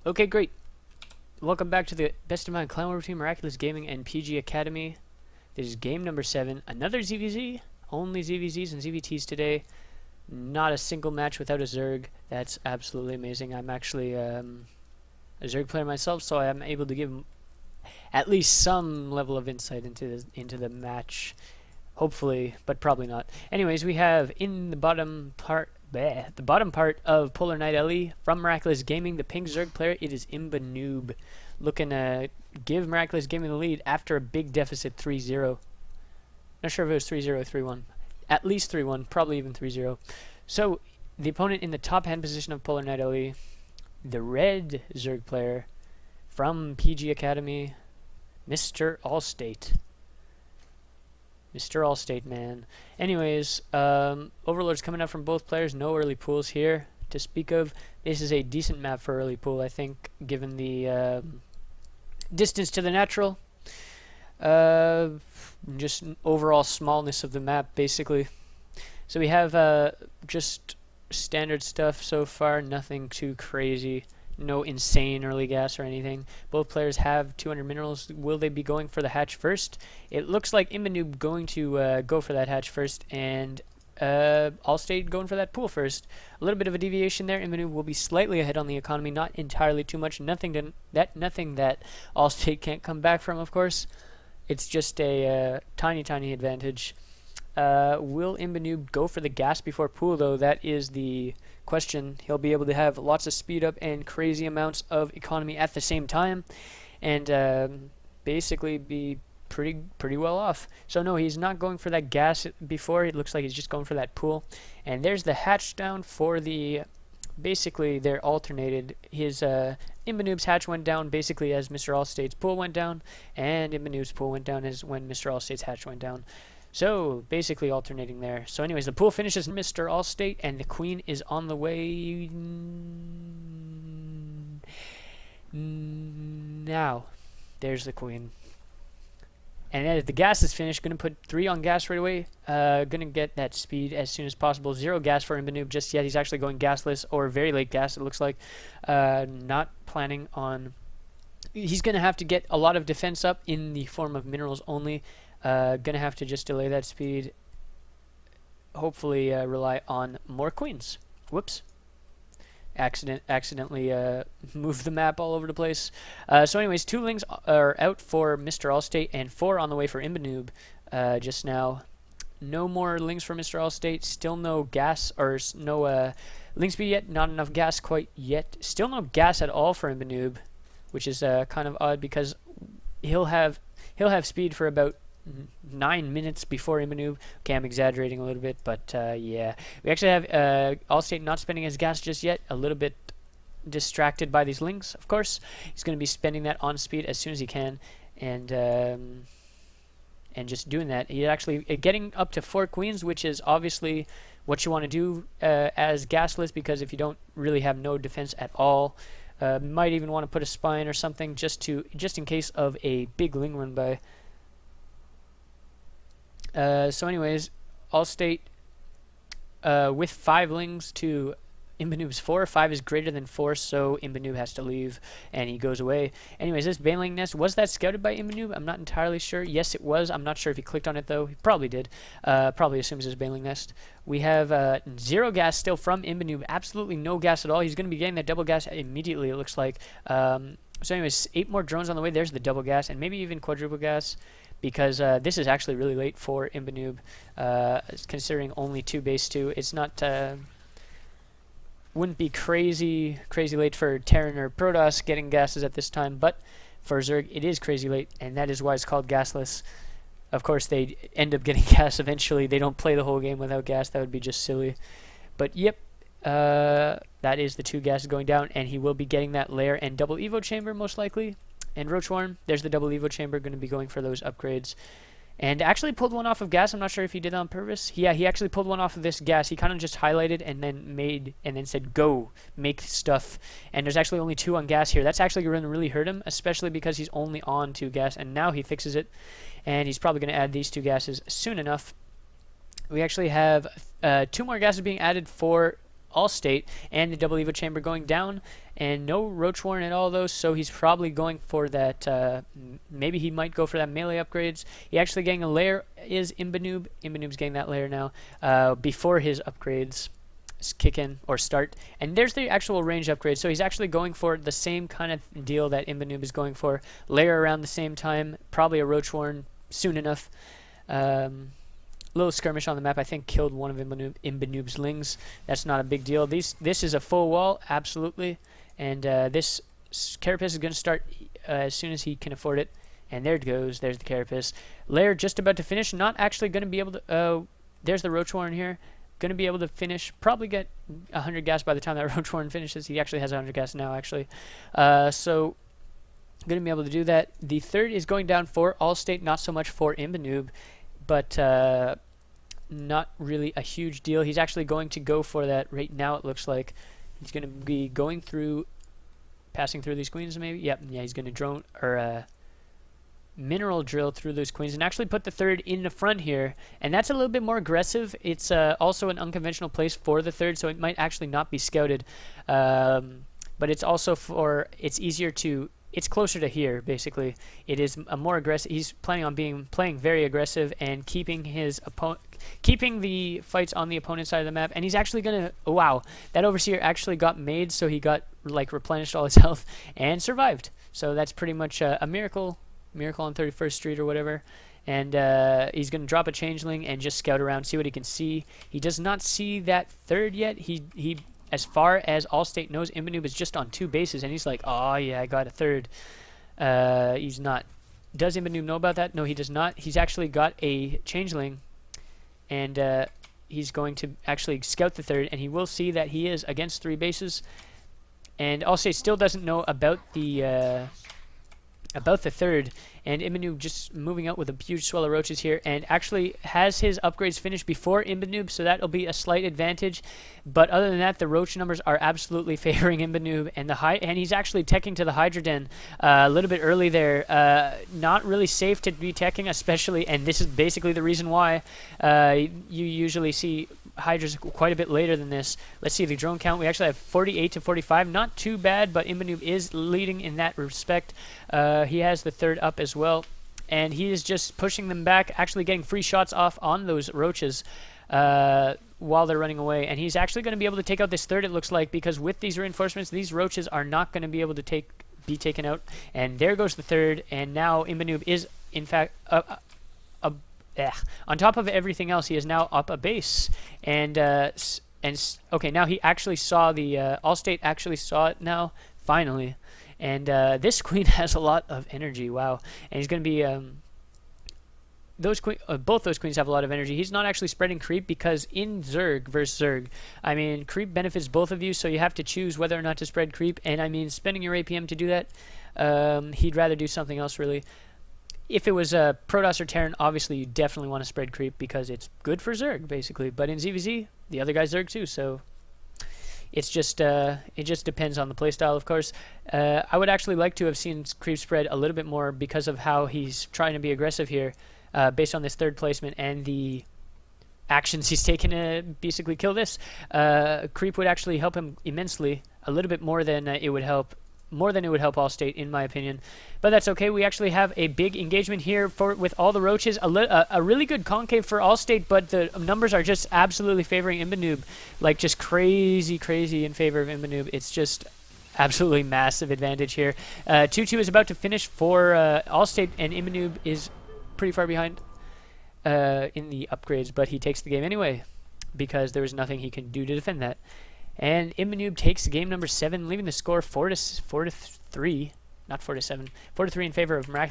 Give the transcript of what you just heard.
Okay, great. Welcome back to the Best of Mind Clanwar team, Miraculous Gaming and PG Academy. This is game number 7. Another ZVZ. Only ZVZs and ZVTs today. Not a single match without a Zerg. That's absolutely amazing. I'm actually a Zerg player myself, so I am able to give at least some level of insight into the match. Hopefully, but probably not. Anyways, we have in the bottom part of Polar Knight LE from Miraculous Gaming, the pink Zerg player. It is Imbanoob, looking to give Miraculous Gaming the lead after a big deficit 3-0. Not sure if it was 3-0 or 3-1. At least 3-1, probably even 3-0. So, the opponent in the top hand position of Polar Knight LE, the red Zerg player from PG Academy, MrAllState. MrAllState, man. Anyways, Overlord's coming up from both players. No early pools here to speak of. This is a decent map for early pool, I think, given the distance to the natural. Just overall smallness of the map, basically. So we have just standard stuff so far. Nothing too crazy. No insane early gas or anything. Both players have 200 minerals. Will they be going for the hatch first? It looks like Imbanoob going to go for that hatch first, and MrAllState going for that pool first. A little bit of a deviation there. Imbanoob will be slightly ahead on the economy, not entirely too much. Nothing that MrAllState can't come back from, of course. It's just a tiny advantage. Will Imbanoob go for the gas before pool, though? That is the question. He'll be able to have lots of speed up and crazy amounts of economy at the same time, and basically be pretty well off. So no, he's not going for that gas before. It looks like he's just going for that pool. And there's the hatch down for the... Basically, they're alternated. His Imbanoob's hatch went down basically as MrAllState's pool went down, and Imbanoob's pool went down as when MrAllState's hatch went down. So, basically alternating there. So anyways, the pool finishes MrAllState, and the queen is on the way now. There's the queen. And as the gas is finished, going to put 3 on gas right away. Going to get that speed as soon as possible. 0 gas for Imbanoob just yet. He's actually going gasless, or very late gas, it looks like. Not planning on... He's going to have to get a lot of defense up in the form of minerals only. Gonna have to just delay that speed. Hopefully rely on more queens. Whoops. Accidentally moved the map all over the place. So anyways, 2 lings are out for MrAllState and 4 on the way for Imbanoob just now. No more lings for MrAllState. Still no gas, or no ling speed yet. Not enough gas quite yet. Still no gas at all for Imbanoob, which is kind of odd because he'll have speed for about 9 minutes before Imbanoob. Okay, I'm exaggerating a little bit, but yeah. We actually have MrAllState not spending his gas just yet. A little bit distracted by these links, of course. He's going to be spending that on speed as soon as he can, and just doing that. He's actually getting up to 4 queens, which is obviously what you want to do as gasless, because if you don't really have no defense at all, might even want to put a spine or something just in case of a big ling run by. So anyways, MrAllState with 5 lings to Imbanoob's 4. 5 is greater than 4, so Imbanoob has to leave, and he goes away. Anyways, this Baneling nest, was that scouted by Imbanoob? I'm not entirely sure. Yes, it was. I'm not sure if he clicked on it, though. He probably did. Probably assumes it's Baneling nest. We have 0 gas still from Imbanoob. Absolutely no gas at all. He's going to be getting that double gas immediately, it looks like. So anyways, 8 more drones on the way. There's the double gas, and maybe even quadruple gas, because this is actually really late for Imbanoob, considering only 2 base 2. It's not... wouldn't be crazy late for Terran or Protoss getting gases at this time, but for Zerg it is crazy late, and that is why it's called gasless. Of course, they end up getting gas eventually. They don't play the whole game without gas. That would be just silly. But yep, that is the 2 gases going down, and he will be getting that lair and double evo chamber most likely. And Roach Worm, there's the double evo chamber, going to be going for those upgrades. And actually pulled one off of gas. I'm not sure if he did that on purpose. Yeah, he actually pulled one off of this gas. He kind of just highlighted and then said, go, make stuff. And there's actually only 2 on gas here. That's actually going to really hurt him, especially because he's only on 2 gas. And now he fixes it. And he's probably going to add these 2 gases soon enough. We actually have 2 more gases being added for MrAllState, and the double evo chamber going down, and no roach warren at all those, so he's probably going for that, maybe he might go for that melee upgrades. He actually getting a lair is Imbanoob. Imbanoob's getting that lair now, before his upgrades kick in or start, and there's the actual range upgrade. So he's actually going for the same kind of deal that Imbanoob is going for, lair around the same time, probably a roach warren soon enough. Little skirmish on the map, I think, killed one of Imbanoob's lings. That's not a big deal. This is a full wall, absolutely, and this carapace is going to start as soon as he can afford it. And there it goes. There's the carapace. Lair just about to finish. Not actually going to be able to. There's the roach warren here. Going to be able to finish. Probably get 100 gas by the time that roach warren finishes. He actually has 100 gas now, actually. So going to be able to do that. The third is going down for MrAllState, not so much for Imbanoob, but not really a huge deal. He's actually going to go for that right now. It looks like he's going to be going through, passing through these queens, maybe. Yep, yeah, he's going to drone or mineral drill through those queens and actually put the third in the front here, and that's a little bit more aggressive. It's also an unconventional place for the third, so it might actually not be scouted, but it's also it's easier to, it's closer to here, basically. It is a more aggressive. He's planning on playing very aggressive and keeping the fights on the opponent's side of the map, and he's actually gonna, oh, wow, that overseer actually got made, so he got like replenished all his health and survived. So that's pretty much a miracle on 31st Street or whatever. And he's going to drop a changeling and just scout around, see what he can see. He does not see that third yet. He as far as MrAllState knows, Imbanoob is just on 2 bases, and he's like, oh yeah, I got a third. He's not. Does Imbanoob know about that? No, he does not. He's actually got a changeling, and he's going to actually scout the third, and he will see that he is against 3 bases. And MrAllState still doesn't know about the third, and Imbanoob just moving out with a huge swell of roaches here, and actually has his upgrades finished before Imbanoob, so that'll be a slight advantage. But other than that, the roach numbers are absolutely favoring Imbanoob, and he's actually teching to the Hydra Den a little bit early there. Not really safe to be teching, especially, and this is basically the reason why you usually see Hydras quite a bit later than this. Let's see the drone count. We actually have 48 to 45. Not too bad, but Imbanoob is leading in that respect. He has the third up as well, and he is just pushing them back, actually getting free shots off on those roaches while they're running away. And he's actually going to be able to take out this third, it looks like, because with these reinforcements, these roaches are not going to be able to be taken out. And there goes the third, and now Imbanoob is, in fact, on top of everything else, he is now up a base. And okay, now he actually saw the MrAllState actually saw it now, finally. And this queen has a lot of energy. Wow. And he's going to be both those queens have a lot of energy. He's not actually spreading creep, because in Zerg versus Zerg, I mean, creep benefits both of you, so you have to choose whether or not to spread creep. And I mean, spending your APM to do that, he'd rather do something else, really. If it was Protoss or Terran, obviously you definitely want to spread creep because it's good for Zerg, basically. But in ZVZ, the other guy's Zerg too, so it's just it just depends on the playstyle, of course. I would actually like to have seen creep spread a little bit more because of how he's trying to be aggressive here, based on this third placement and the actions he's taken to basically kill this. Creep would actually help him immensely, a little bit more than it would help. More than it would help MrAllState, in my opinion. But that's okay. We actually have a big engagement here with all the roaches. A really good concave for MrAllState, but the numbers are just absolutely favoring Imbanoob. Like, just crazy in favor of Imbanoob. It's just absolutely massive advantage here. 2-2 is about to finish for MrAllState, and Imbanoob is pretty far behind in the upgrades, but he takes the game anyway because there was nothing he can do to defend that. And Imbanoob takes game number 7, leaving the score 4-3, not 4-7, 4-3 in favor of Miraculous.